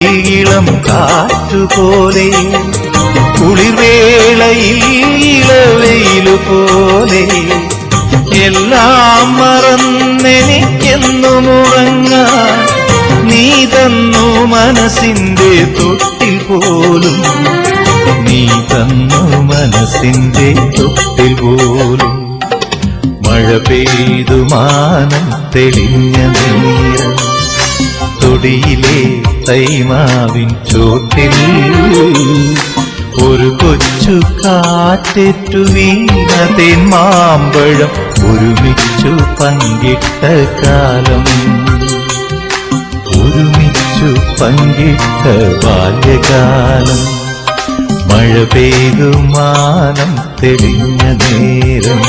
ഇളം കാറ്റുപോലെ കുളിർവേളയിൽ ഇളവെയിലുപോലെ എല്ലാം മറന്നെനിക്കെന്നും ഉറങ്ങാൻ നീ തന്നു മനസ്സിന്റെ തൊട്ടിൽ പോലും, നീ തന്നു മനസ്സിന്റെ തൊട്ടിൽ പോലും. മഴ പെയ്തു മാനം തെളിഞ്ഞ നേരം തൊടിയിലെ തൈമാവിൻ ചോട്ടിൽ ഒരു കൊച്ചു കാറ്റേറ്റു വീണ തേന്മാമ്പഴം ഒരുമിച്ചു പങ്കിട്ട കാലം, ഒരുമിച്ചു പങ്കിട്ട ബാല്യകാലം. മഴ പെയ്തു മാനം തെളിഞ്ഞ നേരം